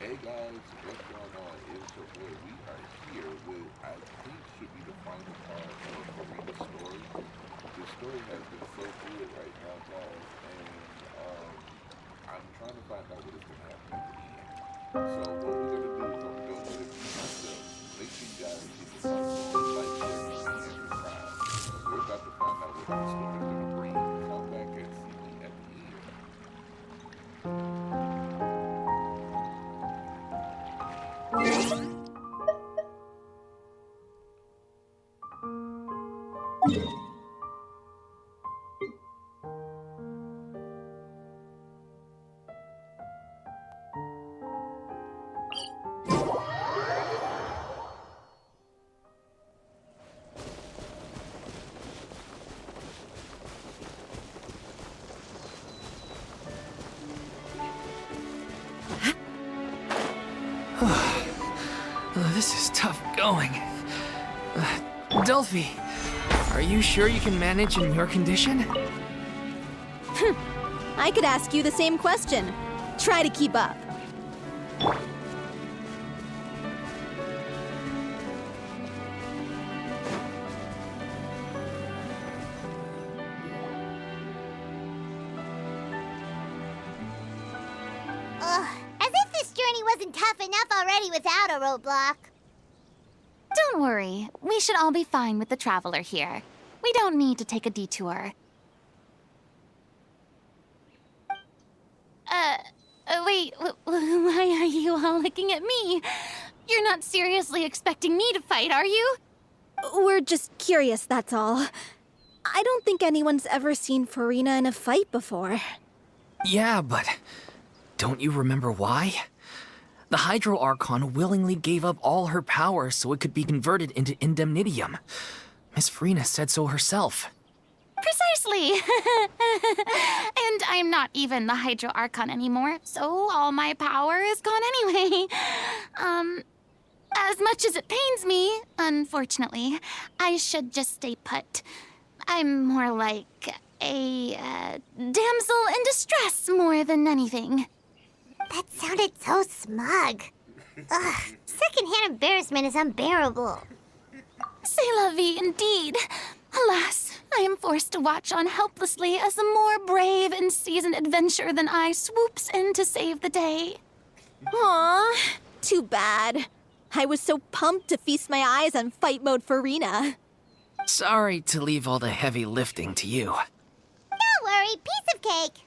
Hey guys, what's going on? It's your boy. We are here with, I think, should be the final part of Furina's story. The story has been so good right now, guys, and I'm trying to find out what is going to happen at the end. So what we're going to do is I'm going to go ahead and mute myself. Make sure you guys hit the thumbs up, like, share, comment, and subscribe. We're about to find out what the story is going to bring. Come back and see me at the end. This is tough going. Delphi, are you sure you can manage in your condition? I could ask you the same question. Try to keep up. Ugh, as if this journey wasn't tough enough already without a roadblock. Don't worry. We should all be fine with the traveler here. We don't need to take a detour. Wait, why are you all looking at me? You're not seriously expecting me to fight, are you? We're just curious, that's all. I don't think anyone's ever seen Furina in a fight before. Yeah, but don't you remember why? The Hydro Archon willingly gave up all her power so it could be converted into indemnitium. Miss Furina said so herself. Precisely! And I'm not even the Hydro Archon anymore, so all my power is gone anyway. As much as it pains me, unfortunately, I should just stay put. I'm more like a damsel in distress more than anything. That sounded so smug. Ugh, secondhand embarrassment is unbearable. C'est la vie, indeed. Alas, I am forced to watch on helplessly as a more brave and seasoned adventurer than I swoops in to save the day. Aw, too bad. I was so pumped to feast my eyes on fight mode Furina. Sorry to leave all the heavy lifting to you. Don't worry, piece of cake.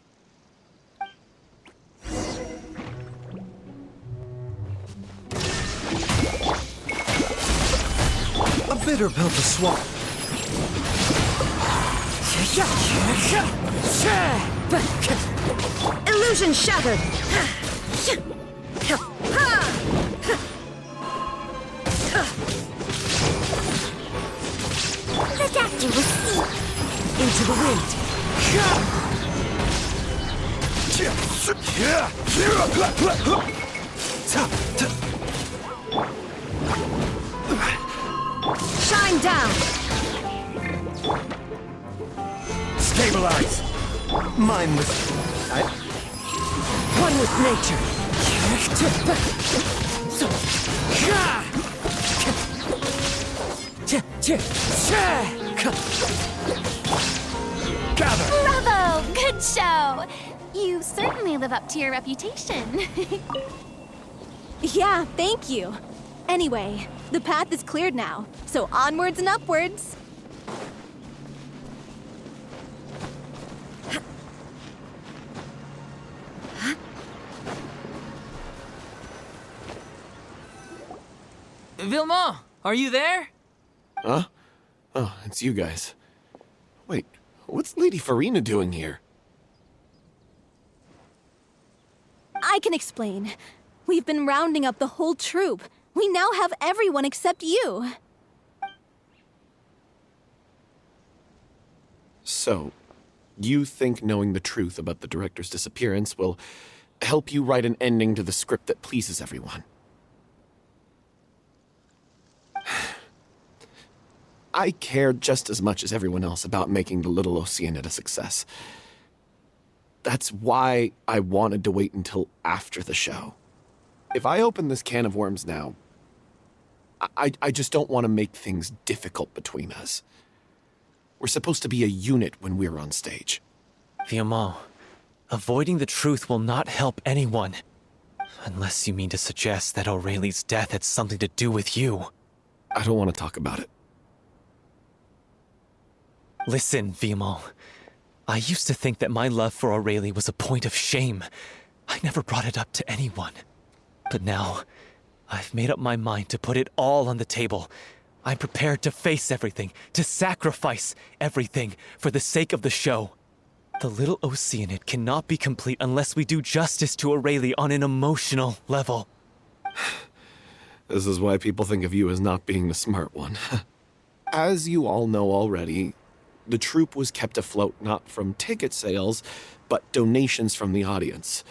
A bitter pill to swallow. Illusion shattered! The doctor will see. Into the wind! Shine down! Stabilize! Mindless. One with nature! Gather! Bravo! Good show! You certainly live up to your reputation. Yeah, thank you. Anyway, the path is cleared now, so onwards and upwards. Vilma, are you there? Huh? Oh, it's you guys. Wait, what's Lady Furina doing here? I can explain. We've been rounding up the whole troop. We now have everyone except you. So, you think knowing the truth about the director's disappearance will help you write an ending to the script that pleases everyone? I care just as much as everyone else about making the Little Oceanid a success. That's why I wanted to wait until after the show. If I open this can of worms now, I just don't want to make things difficult between us. We're supposed to be a unit when we're on stage. Viamant, avoiding the truth will not help anyone. Unless you mean to suggest that Aurelie's death had something to do with you. I don't want to talk about it. Listen, Viamant. I used to think that my love for Aurelie was a point of shame. I never brought it up to anyone. But now, I've made up my mind to put it all on the table. I'm prepared to face everything, to sacrifice everything for the sake of the show. The little Oceanid cannot be complete unless we do justice to Aurelie on an emotional level. This is why people think of you as not being the smart one. As you all know already, the troupe was kept afloat not from ticket sales, but donations from the audience.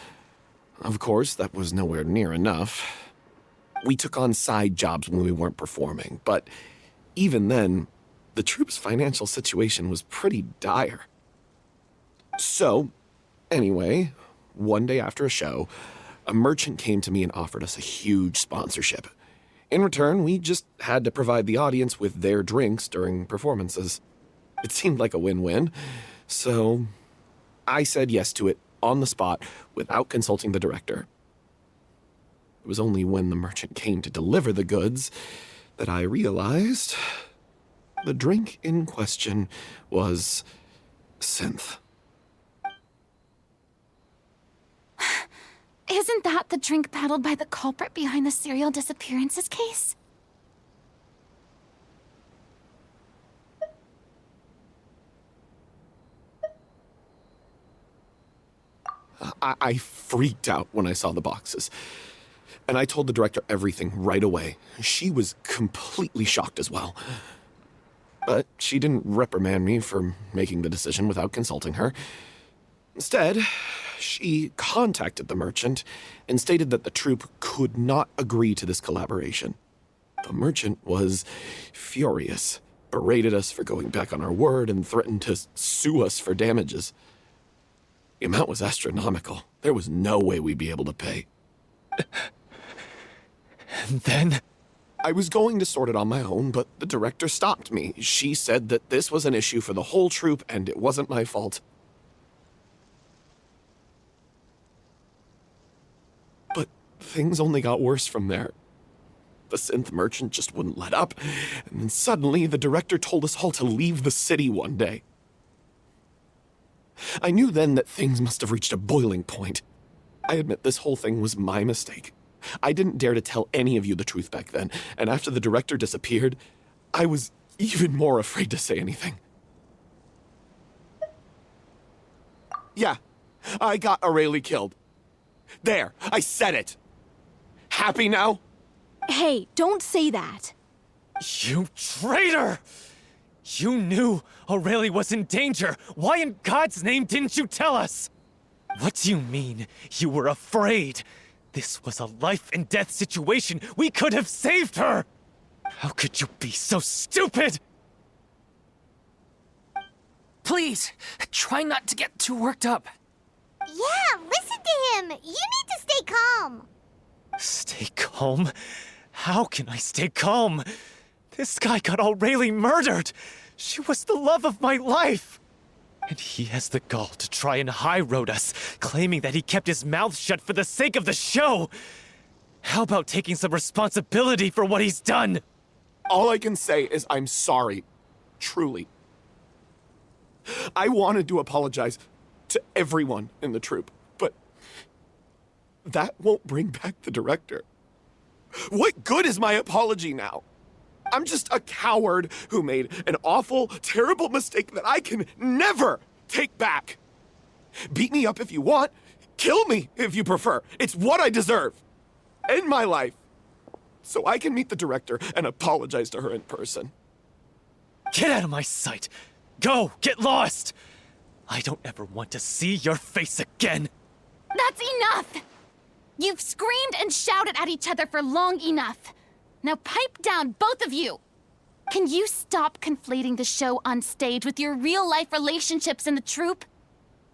Of course, that was nowhere near enough. We took on side jobs when we weren't performing, but even then, the troupe's financial situation was pretty dire. So, anyway, one day after a show, a merchant came to me and offered us a huge sponsorship. In return, we just had to provide the audience with their drinks during performances. It seemed like a win-win, so I said yes to it on the spot without consulting the director. It was only when the merchant came to deliver the goods that I realized the drink in question was synth. Isn't that the drink peddled by the culprit behind the serial disappearances case? I freaked out when I saw the boxes. And I told the director everything right away. She was completely shocked as well. But she didn't reprimand me for making the decision without consulting her. Instead, she contacted the merchant and stated that the troupe could not agree to this collaboration. The merchant was furious, berated us for going back on our word, and threatened to sue us for damages. The amount was astronomical. There was no way we'd be able to pay. And then? I was going to sort it on my own, but the director stopped me. She said that this was an issue for the whole troupe and it wasn't my fault. But things only got worse from there. The synth merchant just wouldn't let up, and then suddenly the director told us all to leave the city one day. I knew then that things must have reached a boiling point. I admit this whole thing was my mistake. I didn't dare to tell any of you the truth back then, and after the director disappeared, I was even more afraid to say anything. Yeah, I got Aurelie killed. There, I said it. Happy now? Hey, don't say that. You traitor! You knew Aurelie was in danger. Why in God's name didn't you tell us? What do you mean you were afraid? This was a life and death situation. We could have saved her! How could you be so stupid? Please, try not to get too worked up. Yeah, listen to him. You need to stay calm. Stay calm? How can I stay calm? This guy got Aurelie murdered! She was the love of my life! And he has the gall to try and high-road us, claiming that he kept his mouth shut for the sake of the show! How about taking some responsibility for what he's done? All I can say is I'm sorry. Truly. I wanted to apologize to everyone in the troupe, but that won't bring back the director. What good is my apology now? I'm just a coward who made an awful, terrible mistake that I can never take back. Beat me up if you want. Kill me if you prefer. It's what I deserve. End my life. So I can meet the director and apologize to her in person. Get out of my sight! Go! Get lost! I don't ever want to see your face again! That's enough! You've screamed and shouted at each other for long enough. Now pipe down, both of you! Can you stop conflating the show on stage with your real-life relationships in the troupe?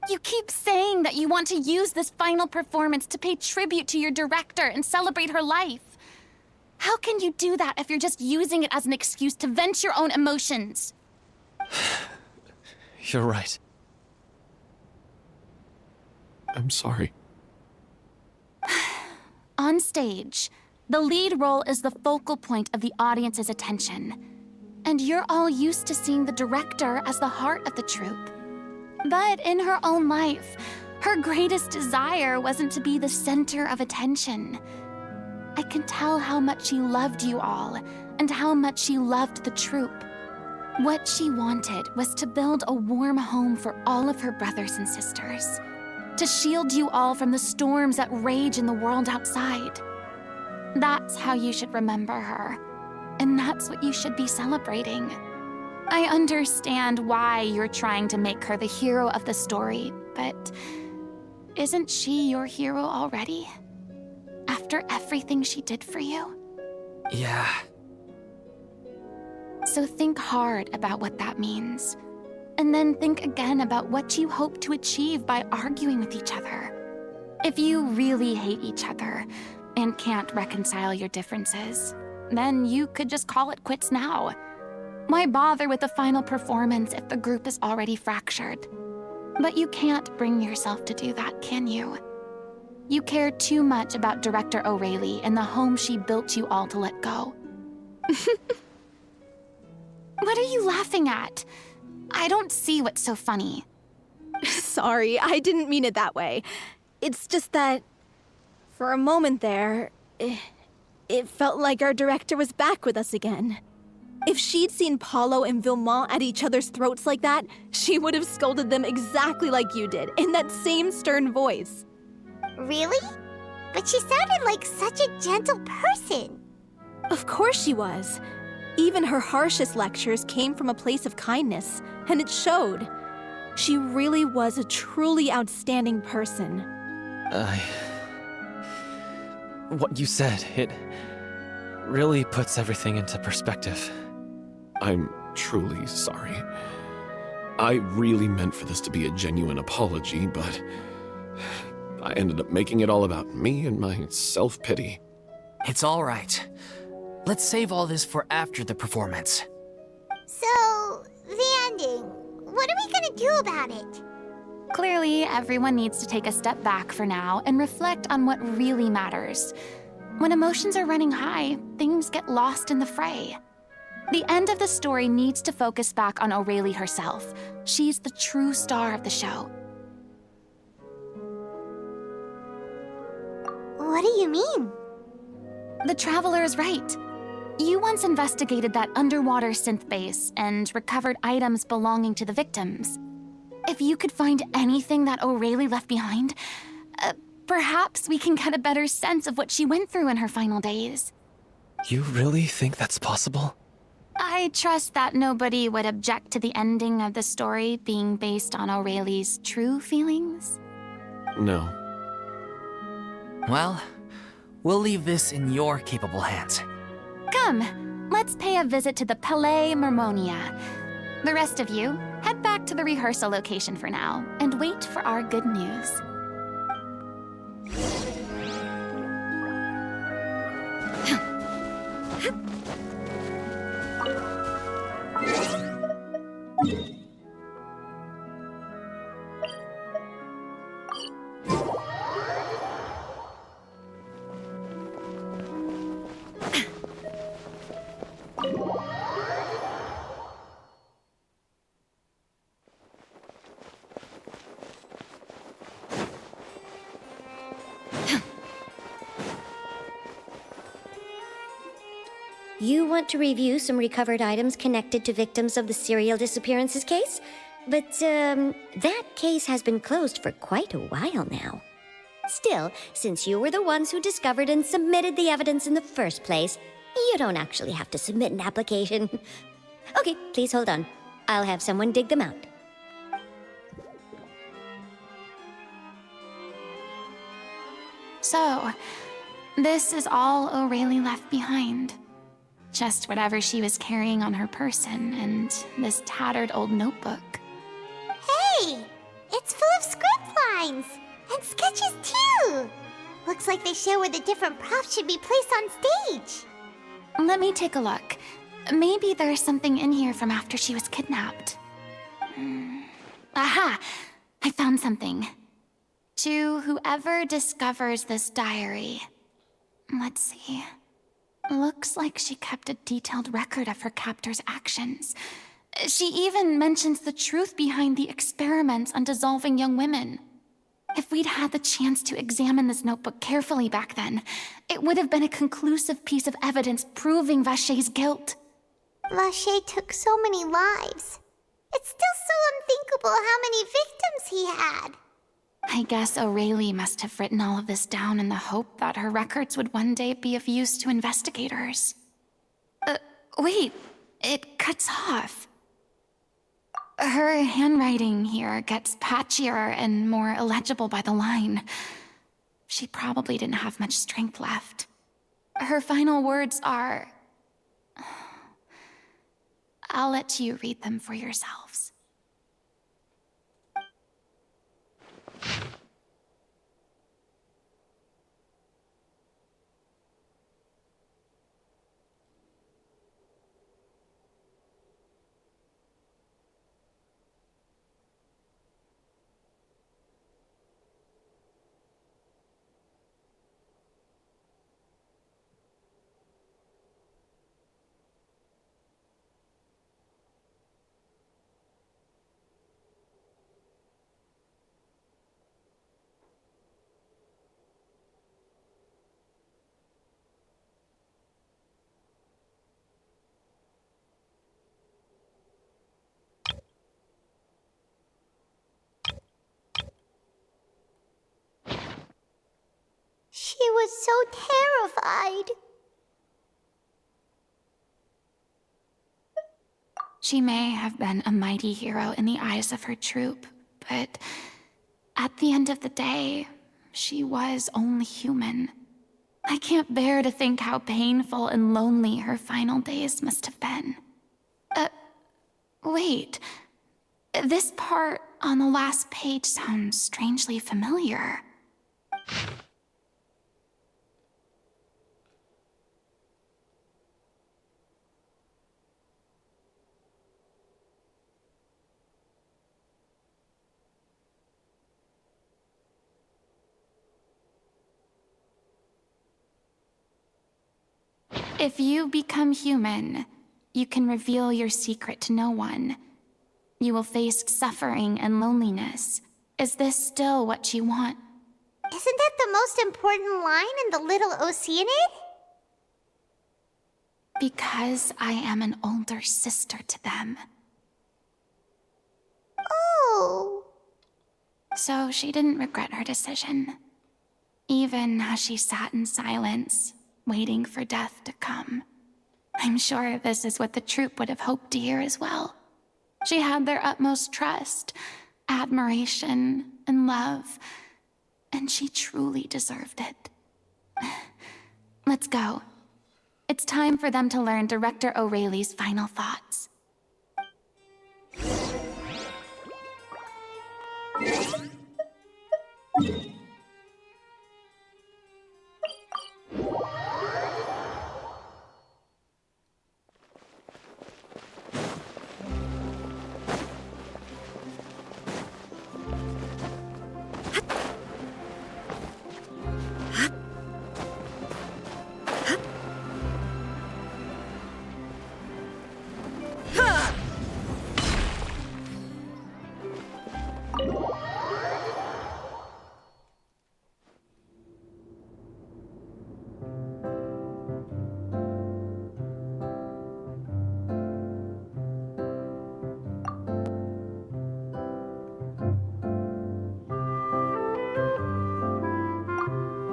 You keep saying that you want to use this final performance to pay tribute to your director and celebrate her life. How can you do that if you're just using it as an excuse to vent your own emotions? You're right. I'm sorry. On stage, the lead role is the focal point of the audience's attention. And you're all used to seeing the director as the heart of the troupe. But in her own life, her greatest desire wasn't to be the center of attention. I can tell how much she loved you all, and how much she loved the troupe. What she wanted was to build a warm home for all of her brothers and sisters. To shield you all from the storms that rage in the world outside. That's how you should remember her. And that's what you should be celebrating. I understand why you're trying to make her the hero of the story, but isn't she your hero already? After everything she did for you? Yeah. So think hard about what that means. And then think again about what you hope to achieve by arguing with each other. If you really hate each other and can't reconcile your differences, then you could just call it quits now. Why bother with the final performance if the group is already fractured? But you can't bring yourself to do that, can you? You care too much about Director O'Reilly and the home she built you all to let go. What are you laughing at? I don't see what's so funny. Sorry, I didn't mean it that way. It's just that, for a moment there, it felt like our director was back with us again. If she'd seen Paulo and Vilmont at each other's throats like that, she would have scolded them exactly like you did, in that same stern voice. Really? But she sounded like such a gentle person. Of course she was. Even her harshest lectures came from a place of kindness, and it showed. She really was a truly outstanding person. What you said, it really puts everything into perspective. I'm truly sorry. I really meant for this to be a genuine apology, but I ended up making it all about me and my self-pity. It's all right. Let's save all this for after the performance. So, the ending. What are we gonna do about it? Clearly, everyone needs to take a step back for now and reflect on what really matters. When emotions are running high, things get lost in the fray. The end of the story needs to focus back on O'Reilly herself. She's the true star of the show. What do you mean? The Traveler is right. You once investigated that underwater synth base and recovered items belonging to the victims. If you could find anything that O'Reilly left behind, perhaps we can get a better sense of what she went through in her final days. You really think that's possible? I trust that nobody would object to the ending of the story being based on O'Reilly's true feelings. No. Well, we'll leave this in your capable hands. Come, let's pay a visit to the Palais Marmonia. The rest of you, head back to the rehearsal location for now and wait for our good news. You want to review some recovered items connected to victims of the serial disappearances case? But, that case has been closed for quite a while now. Still, since you were the ones who discovered and submitted the evidence in the first place, you don't actually have to submit an application. Okay, please hold on. I'll have someone dig them out. So, this is all O'Reilly left behind. Just whatever she was carrying on her person and this tattered old notebook. Hey! It's full of script lines! And sketches too! Looks like they show where the different props should be placed on stage. Let me take a look. Maybe there's something in here from after she was kidnapped. Aha! I found something. To whoever discovers this diary. Let's see. Looks like she kept a detailed record of her captor's actions. She even mentions the truth behind the experiments on dissolving young women. If we'd had the chance to examine this notebook carefully back then, it would have been a conclusive piece of evidence proving Vacher's guilt. Vacher took so many lives. It's still so unthinkable how many victims he had. I guess Aurelie must have written all of this down in the hope that her records would one day be of use to investigators. Wait, it cuts off. Her handwriting here gets patchier and more illegible by the line. She probably didn't have much strength left. Her final words are... I'll let you read them for yourselves. She was so terrified. She may have been a mighty hero in the eyes of her troop, but at the end of the day, she was only human. I can't bear to think how painful and lonely her final days must have been. Wait. This part on the last page sounds strangely familiar. If you become human, you can reveal your secret to no one. You will face suffering and loneliness. Is this still what you want? Isn't that the most important line in the Little Oceanid? Because I am an older sister to them. Oh. So she didn't regret her decision. Even as she sat in silence, waiting for death to come. I'm sure this is what the troupe would have hoped to hear as well. She had their utmost trust, admiration, and love, and she truly deserved it. Let's go. It's time for them to learn Director Aurelie's final thoughts.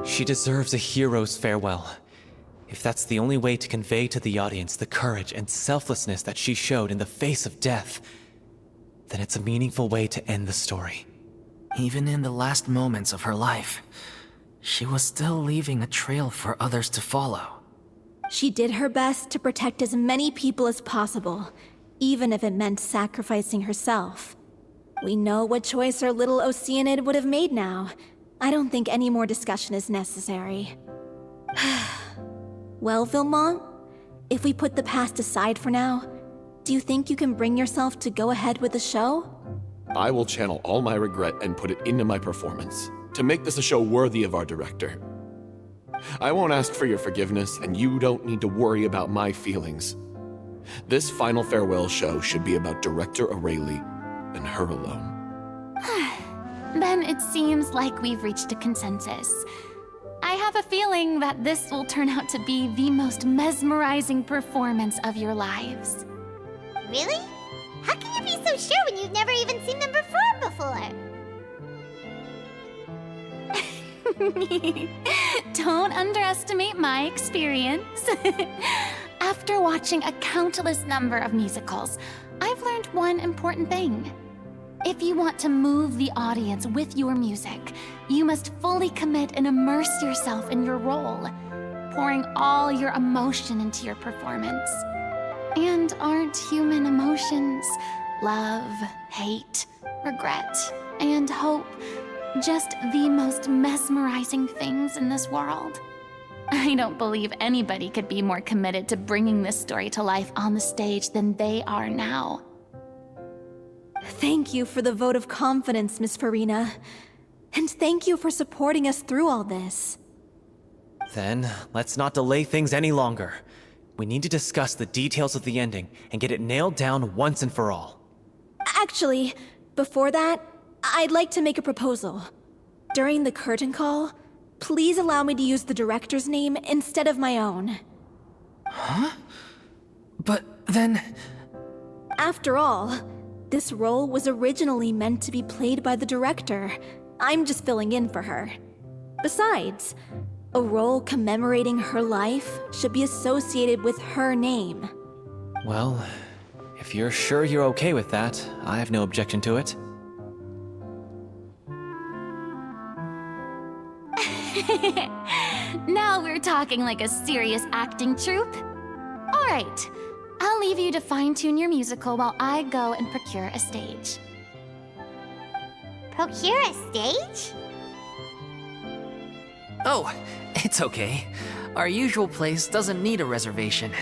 She deserves a hero's farewell. If that's the only way to convey to the audience the courage and selflessness that she showed in the face of death, then it's a meaningful way to end the story. Even in the last moments of her life, she was still leaving a trail for others to follow. She did her best to protect as many people as possible, even if it meant sacrificing herself. We know what choice our little Oceanid would have made now. I don't think any more discussion is necessary. Well, Vilmont, if we put the past aside for now, do you think you can bring yourself to go ahead with the show? I will channel all my regret and put it into my performance, to make this a show worthy of our director. I won't ask for your forgiveness, and you don't need to worry about my feelings. This final farewell show should be about Director Aurelie and her alone. Then it seems like we've reached a consensus. I have a feeling that this will turn out to be the most mesmerizing performance of your lives. Really? How can you be so sure when you've never even seen them perform before? Don't underestimate my experience. After watching a countless number of musicals, I've learned one important thing. If you want to move the audience with your music, you must fully commit and immerse yourself in your role, pouring all your emotion into your performance. And aren't human emotions, love, hate, regret, and hope, just the most mesmerizing things in this world? I don't believe anybody could be more committed to bringing this story to life on the stage than they are now. Thank you for the vote of confidence, Miss Furina. And thank you for supporting us through all this. Then, let's not delay things any longer. We need to discuss the details of the ending and get it nailed down once and for all. Actually, before that, I'd like to make a proposal. During the curtain call, please allow me to use the director's name instead of my own. Huh? But then... After all, this role was originally meant to be played by the director. I'm just filling in for her. Besides, a role commemorating her life should be associated with her name. Well, if you're sure you're okay with that, I have no objection to it. Now we're talking like a serious acting troupe. All right, I'll leave you to fine-tune your musical while I go and procure a stage. Procure a stage? Oh, it's okay. Our usual place doesn't need a reservation.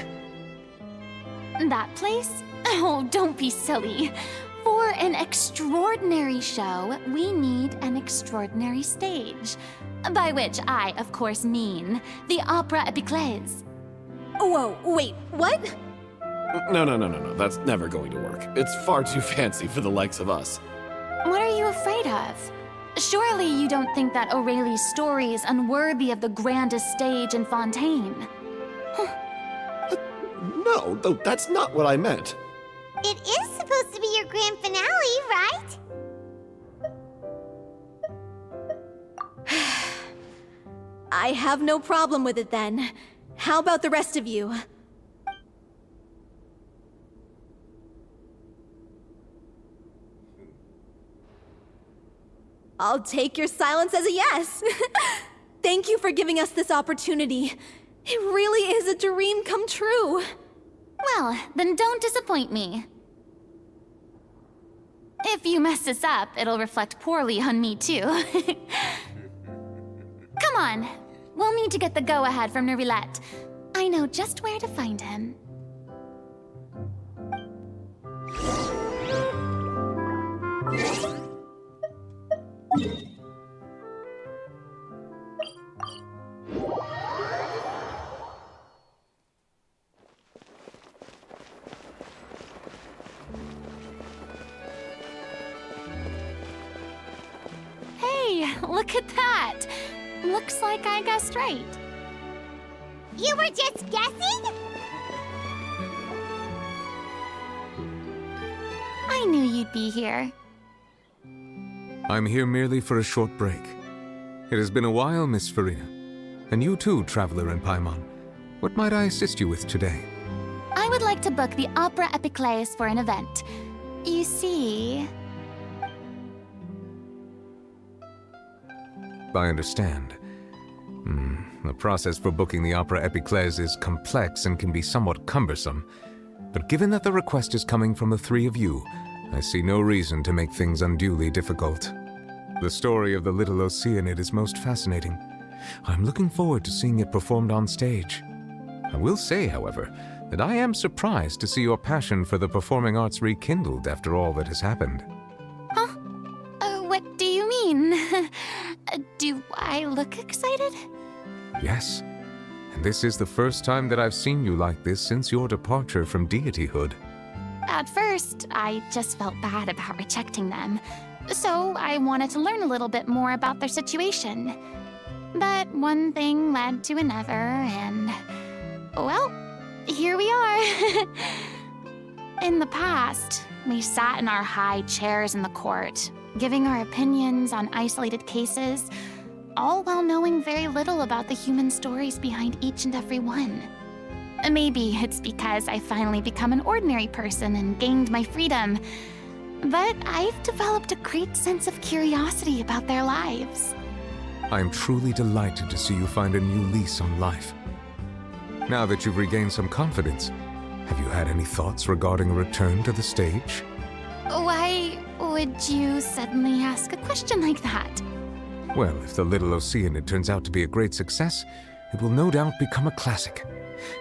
That place? Oh, don't be silly. For an extraordinary show, we need an extraordinary stage. By which I, of course, mean the Opera Epiclese. Whoa, wait, what? No. That's never going to work. It's far too fancy for the likes of us. What are you afraid of? Surely you don't think that Aurelie's story is unworthy of the grandest stage in Fontaine. No, that's not what I meant. It is supposed to be your grand finale, right? I have no problem with it then. How about the rest of you? I'll take your silence as a yes. Thank you for giving us this opportunity. It really is a dream come true. Well, then don't disappoint me. If you mess this up, it'll reflect poorly on me too. Come on, we'll need to get the go-ahead from Nerilette. I know just where to find him. Hey, look at that! Looks like I guessed right. You were just guessing? I knew you'd be here. I'm here merely for a short break. It has been a while, Miss Furina. And you too, Traveler in Paimon. What might I assist you with today? I would like to book the Opera Epiclese for an event. You see... I understand. The process for booking the Opera Epiclese is complex and can be somewhat cumbersome. But given that the request is coming from the three of you, I see no reason to make things unduly difficult. The story of the little Oceanid is most fascinating. I'm looking forward to seeing it performed on stage. I will say, however, that I am surprised to see your passion for the performing arts rekindled after all that has happened. Huh? What do you mean? Do I look excited? Yes, and this is the first time that I've seen you like this since your departure from deityhood. At first, I just felt bad about rejecting them, so I wanted to learn a little bit more about their situation. But one thing led to another, and, well, here we are. In the past, we sat in our high chairs in the court, giving our opinions on isolated cases, all while knowing very little about the human stories behind each and every one. Maybe it's because I finally become an ordinary person and gained my freedom, but I've developed a great sense of curiosity about their lives. I am truly delighted to see you find a new lease on life. Now that you've regained some confidence, have you had any thoughts regarding a return to the stage? Why would you suddenly ask a question like that? Well, if the Little Oceanid turns out to be a great success, it will no doubt become a classic.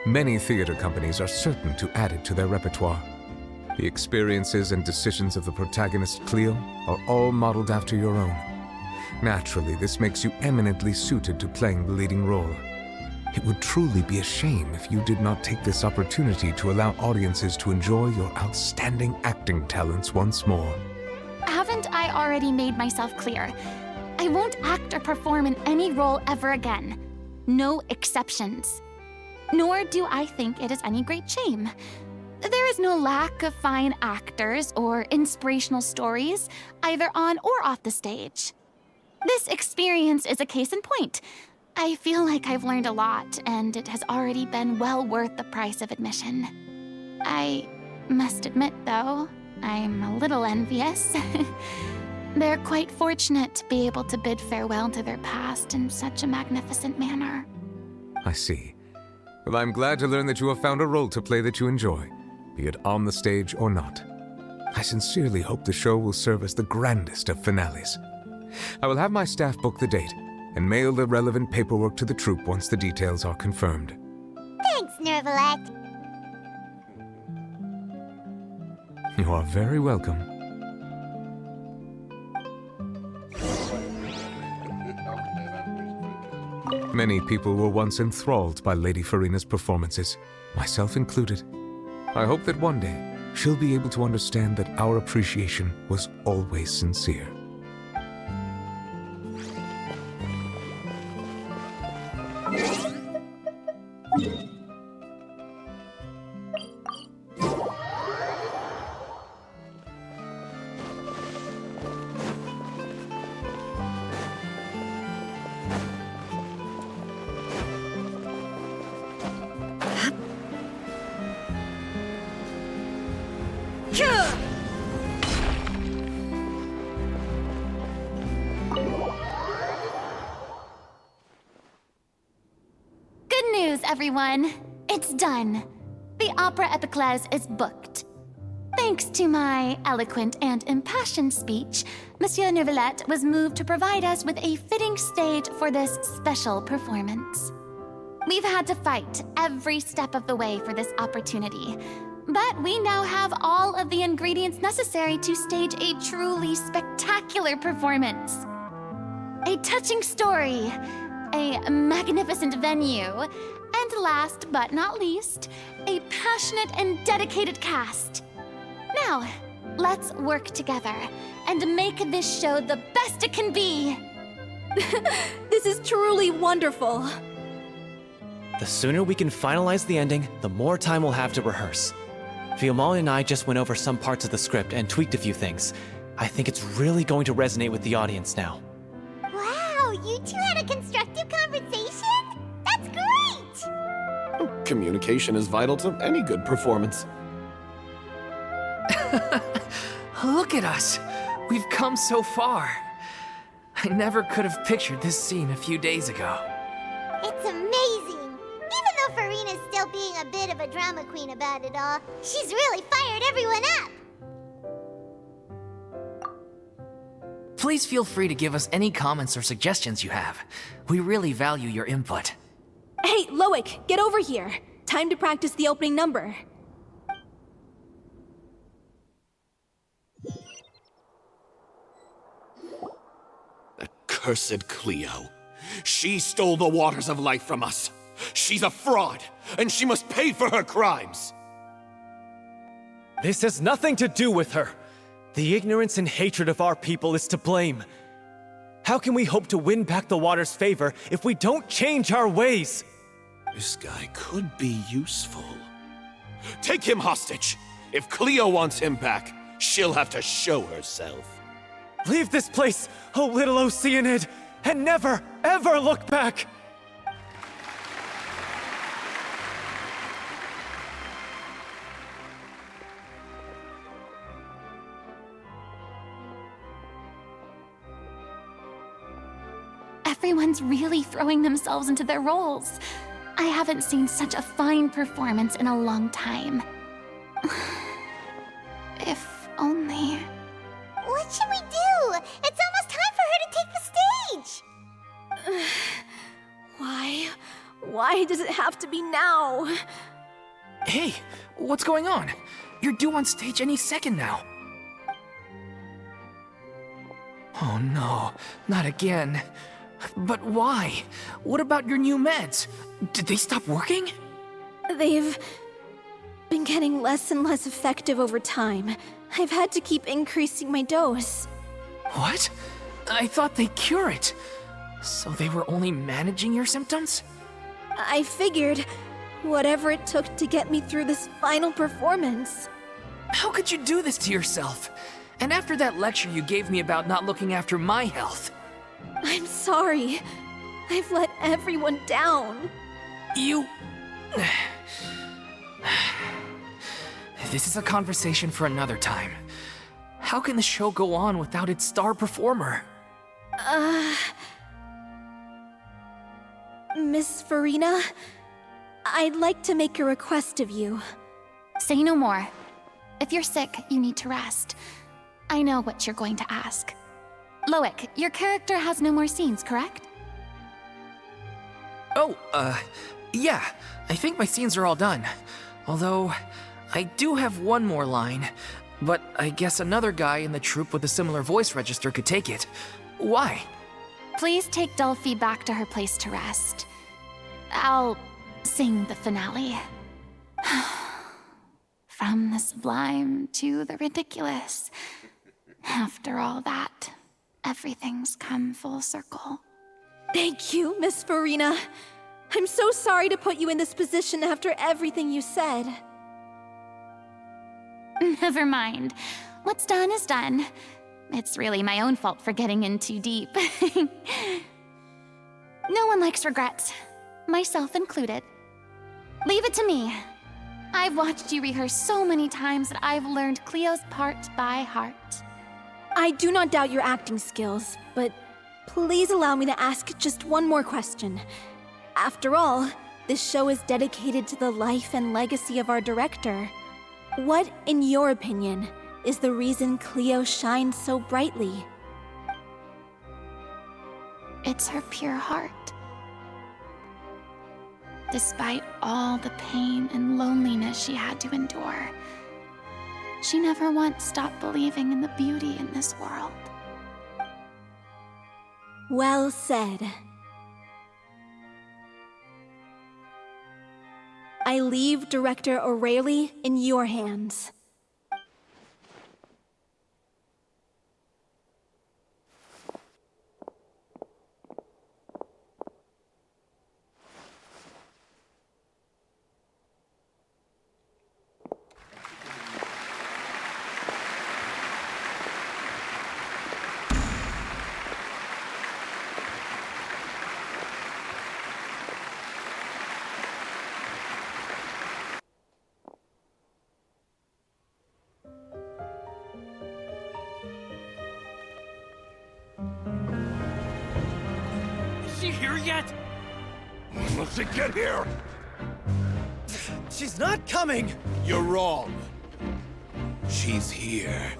Many theater companies are certain to add it to their repertoire. The experiences and decisions of the protagonist Cleo are all modeled after your own. Naturally, this makes you eminently suited to playing the leading role. It would truly be a shame if you did not take this opportunity to allow audiences to enjoy your outstanding acting talents once more. Haven't I already made myself clear? I won't act or perform in any role ever again. No exceptions. Nor do I think it is any great shame. There is no lack of fine actors or inspirational stories, either on or off the stage. This experience is a case in point. I feel like I've learned a lot, and it has already been well worth the price of admission. I must admit, though, I'm a little envious. They're quite fortunate to be able to bid farewell to their past in such a magnificent manner. I see. Well, I'm glad to learn that you have found a role to play that you enjoy, be it on the stage or not. I sincerely hope the show will serve as the grandest of finales. I will have my staff book the date and mail the relevant paperwork to the troupe once the details are confirmed. Thanks, Nervalette. You are very welcome. Many people were once enthralled by Lady Furina's performances, myself included. I hope that one day she'll be able to understand that our appreciation was always sincere. Good news, everyone. It's done. The Opera Epiclese is booked. Thanks to my eloquent and impassioned speech, Monsieur Nervalette was moved to provide us with a fitting stage for this special performance. We've had to fight every step of the way for this opportunity, but we now have all of the ingredients necessary to stage a truly spectacular performance. A touching story, a magnificent venue, and last but not least, a passionate and dedicated cast. Now, let's work together and make this show the best it can be. This is truly wonderful. The sooner we can finalize the ending, the more time we'll have to rehearse. Fiamma and I just went over some parts of the script and tweaked a few things. I think it's really going to resonate with the audience now. Wow, you two had a constructive conversation? That's great! Communication is vital to any good performance. Look at us. We've come so far. I never could have pictured this scene a few days ago. It's amazing! Even though Furina's still being a bit of a drama queen about it all, she's really fired everyone up! Please feel free to give us any comments or suggestions you have. We really value your input. Hey, Loic, get over here. Time to practice the opening number. Cursed Cleo. She stole the waters of life from us. She's a fraud, and she must pay for her crimes. This has nothing to do with her. The ignorance and hatred of our people is to blame. How can we hope to win back the water's favor if we don't change our ways? This guy could be useful. Take him hostage. If Cleo wants him back, she'll have to show herself. Leave this place, O little Oceanid, and never, ever look back! Everyone's really throwing themselves into their roles. I haven't seen such a fine performance in a long time. If only... What should we do? It's almost time for her to take the stage! Why? Why does it have to be now? Hey, what's going on? You're due on stage any second now. Oh no, not again. But why? What about your new meds? Did they stop working? They've been getting less and less effective over time. I've had to keep increasing my dose. What? I thought they cure it. So they were only managing your symptoms? I figured whatever it took to get me through this final performance. How could you do this to yourself? And after that lecture you gave me about not looking after my health. I'm sorry. I've let everyone down. You... This is a conversation for another time. How can the show go on without its star performer? Miss Furina, I'd like to make a request of you. Say no more. If you're sick, you need to rest. I know what you're going to ask. Loic, your character has no more scenes, correct? Oh, yeah. I think my scenes are all done. Although, I do have one more line. But I guess another guy in the troupe with a similar voice register could take it. Why? Please take Delphi back to her place to rest. I'll sing the finale. From the sublime to the ridiculous. After all that, everything's come full circle. Thank you, Miss Furina. I'm so sorry to put you in this position after everything you said. Never mind. What's done is done. It's really my own fault for getting in too deep. No one likes regrets, myself included. Leave it to me. I've watched you rehearse so many times that I've learned Cleo's part by heart. I do not doubt your acting skills, but please allow me to ask just one more question. After all, this show is dedicated to the life and legacy of our director. What, in your opinion, is the reason Cleo shines so brightly? It's her pure heart. Despite all the pain and loneliness she had to endure, she never once stopped believing in the beauty in this world. Well said. I leave Director O'Reilly in your hands. Here yet? Will she get here? She's not coming! You're wrong. She's here.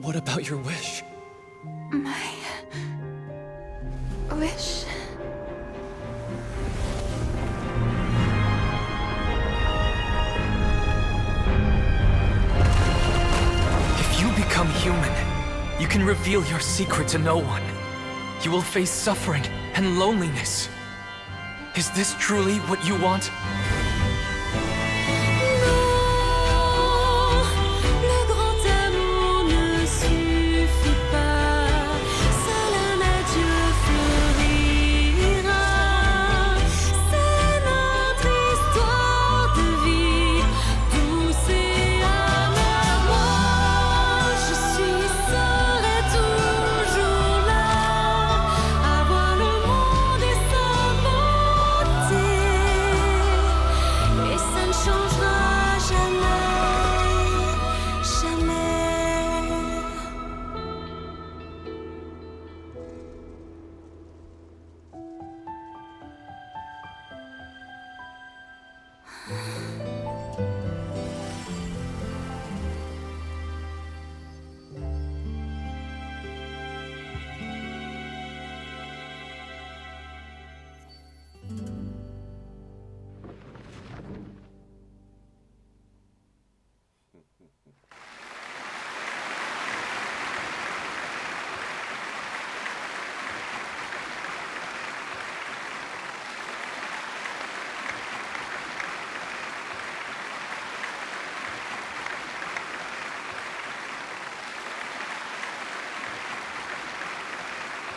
What about your wish? My wish. If you become human, you can reveal your secret to no one. You will face suffering and loneliness. Is this truly what you want?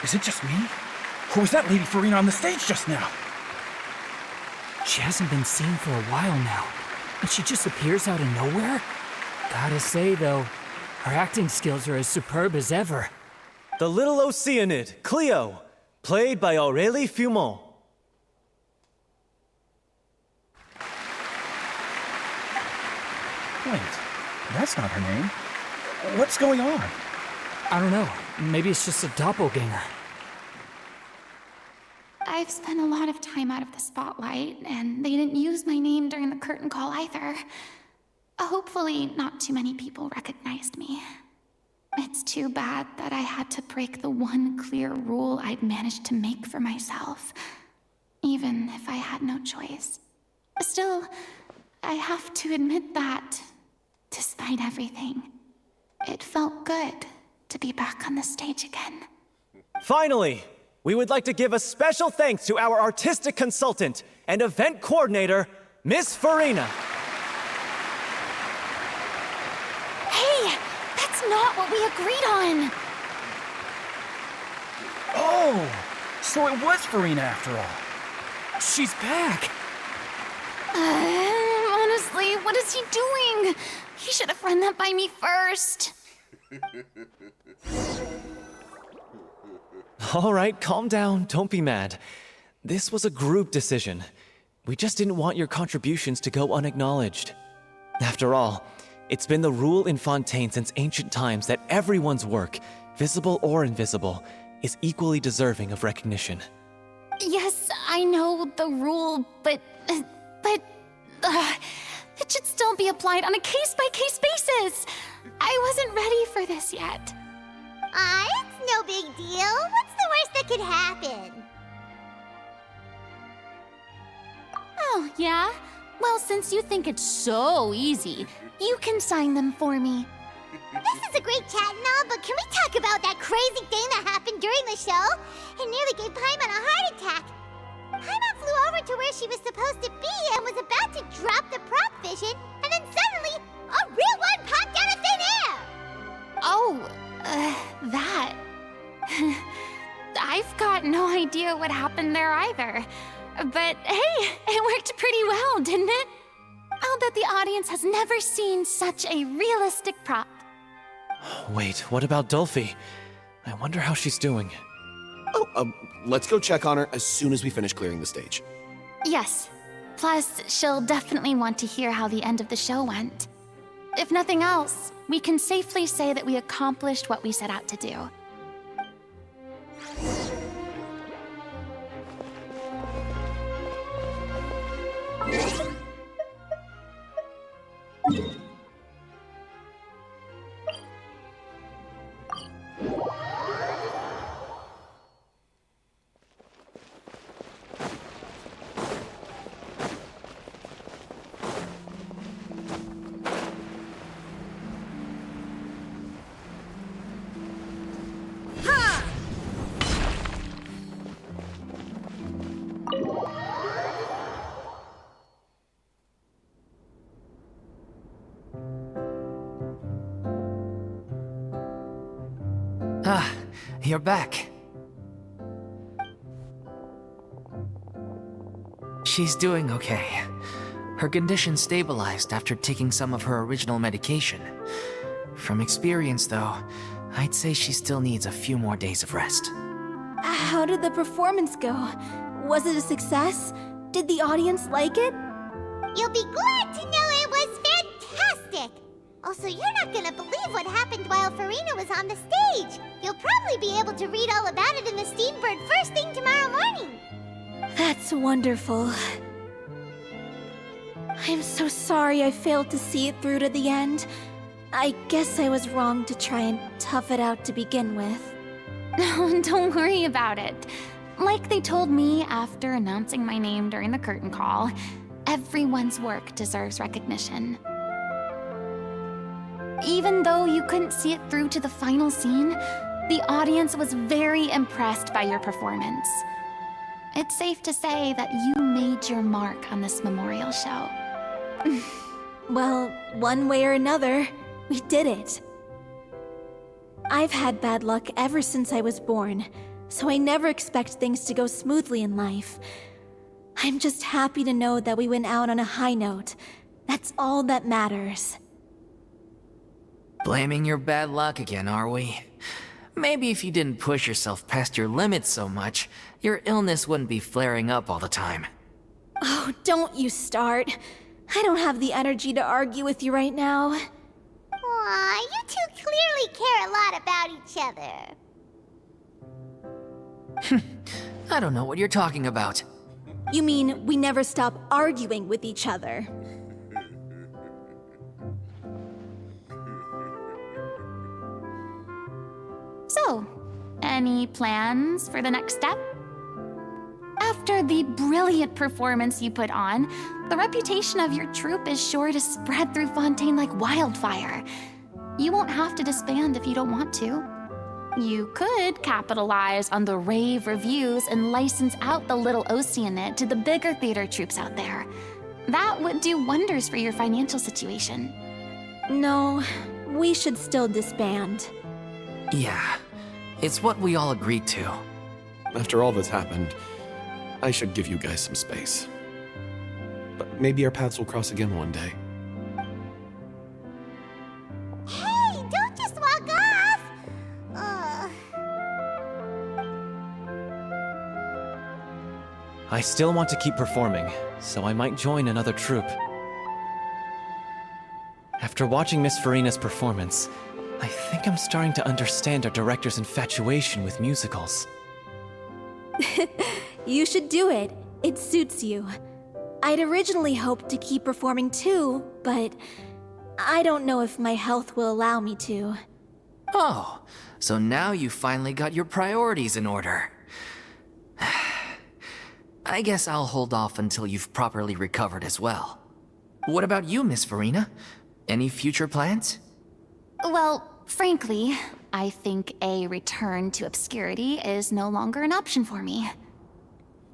Is it just me? Or was that Lady Furina on the stage just now? She hasn't been seen for a while now, and she just appears out of nowhere? Gotta say, though, her acting skills are as superb as ever. The little Oceanid, Cleo, played by Aurélie Fumont. Wait, that's not her name. What's going on? I don't know. Maybe it's just a doppelganger. I've spent a lot of time out of the spotlight, and they didn't use my name during the curtain call either. Hopefully, not too many people recognized me. It's too bad that I had to break the one clear rule I'd managed to make for myself, even if I had no choice. Still, I have to admit that, despite everything, it felt good to be back on the stage again. Finally, we would like to give a special thanks to our artistic consultant and event coordinator, Miss Furina. Hey, that's not what we agreed on! Oh, so it was Furina after all. She's back! Honestly, what is he doing? He should have run that by me first. All right, calm down, don't be mad. This was a group decision. We just didn't want your contributions to go unacknowledged. After all, it's been the rule in Fontaine since ancient times that everyone's work, visible or invisible, is equally deserving of recognition. Yes, I know the rule, but it should still be applied on a case-by-case basis. I wasn't ready for this yet. It's no big deal. What's the worst that could happen? Oh, yeah? Well, since you think it's so easy, you can sign them for me. This is a great chat and all, but can we talk about that crazy thing that happened during the show? It nearly gave Paimon a heart attack. Paimon flew over to where she was supposed to be and was about to drop the prop vision, and then suddenly, a real one popped out of thin air! Oh, that. I've got no idea what happened there either. But hey, it worked pretty well, didn't it? I'll bet the audience has never seen such a realistic prop. Wait, what about Dolphy? I wonder how she's doing. Oh, let's go check on her as soon as we finish clearing the stage. Yes. Plus, she'll definitely want to hear how the end of the show went. If nothing else, we can safely say that we accomplished what we set out to do. Ah, you're back. She's doing okay. Her condition stabilized after taking some of her original medication. From experience, though, I'd say she still needs a few more days of rest. How did the performance go? Was it a success? Did the audience like it? You'll be glad to know it was fantastic! Also, you're not gonna believe what happened while Furina was on the stage. You'll probably be able to read all about it in the Steambird first thing tomorrow morning. That's wonderful. I'm so sorry I failed to see it through to the end. I guess I was wrong to try and tough it out to begin with. No, don't worry about it. Like they told me after announcing my name during the curtain call, everyone's work deserves recognition. Even though you couldn't see it through to the final scene, the audience was very impressed by your performance. It's safe to say that you made your mark on this memorial show. Well, one way or another, we did it. I've had bad luck ever since I was born, so I never expect things to go smoothly in life. I'm just happy to know that we went out on a high note. That's all that matters. Blaming your bad luck again, are we? Maybe if you didn't push yourself past your limits so much, your illness wouldn't be flaring up all the time. Oh, don't you start. I don't have the energy to argue with you right now. Aw, you two clearly care a lot about each other. I don't know what you're talking about. You mean we never stop arguing with each other? So, any plans for the next step? After the brilliant performance you put on, the reputation of your troupe is sure to spread through Fontaine like wildfire. You won't have to disband if you don't want to. You could capitalize on the rave reviews and license out the Little Oceanid to the bigger theater troupes out there. That would do wonders for your financial situation. No, we should still disband. Yeah, it's what we all agreed to. After all that's happened, I should give you guys some space. But maybe our paths will cross again one day. Hey, don't just walk off! I still want to keep performing, so I might join another troupe. After watching Miss Furina's performance, I think I'm starting to understand our director's infatuation with musicals. You should do it. It suits you. I'd originally hoped to keep performing too, but I don't know if my health will allow me to. Oh, so now you finally got your priorities in order. I guess I'll hold off until you've properly recovered as well. What about you, Miss Furina? Any future plans? Well, frankly, I think a return to obscurity is no longer an option for me.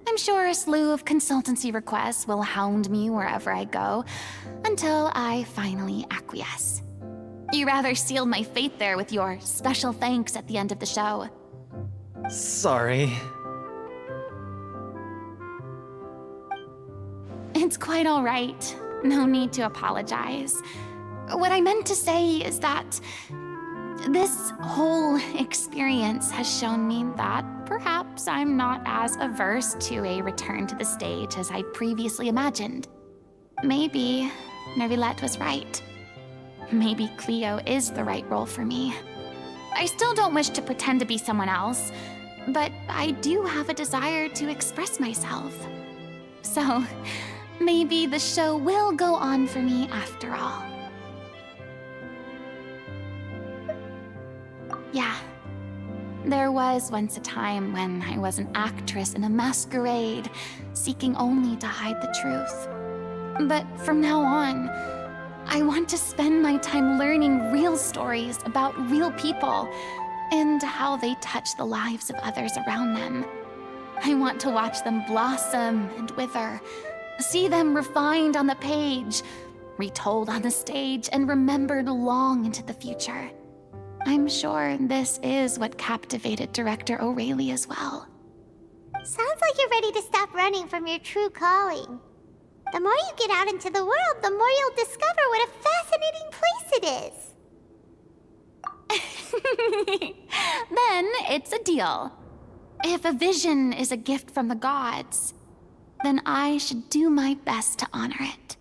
I'm sure a slew of consultancy requests will hound me wherever I go, until I finally acquiesce. You rather sealed my fate there with your special thanks at the end of the show. Sorry. It's quite all right. No need to apologize. What I meant to say is that this whole experience has shown me that perhaps I'm not as averse to a return to the stage as I previously imagined. Maybe Nervilette was right. Maybe Cleo is the right role for me. I still don't wish to pretend to be someone else, but I do have a desire to express myself. So, maybe the show will go on for me after all. Yeah. There was once a time when I was an actress in a masquerade, seeking only to hide the truth. But from now on, I want to spend my time learning real stories about real people and how they touch the lives of others around them. I want to watch them blossom and wither, see them refined on the page, retold on the stage, and remembered long into the future. I'm sure this is what captivated Director O'Reilly as well. Sounds like you're ready to stop running from your true calling. The more you get out into the world, the more you'll discover what a fascinating place it is. Then it's a deal. If a vision is a gift from the gods, then I should do my best to honor it.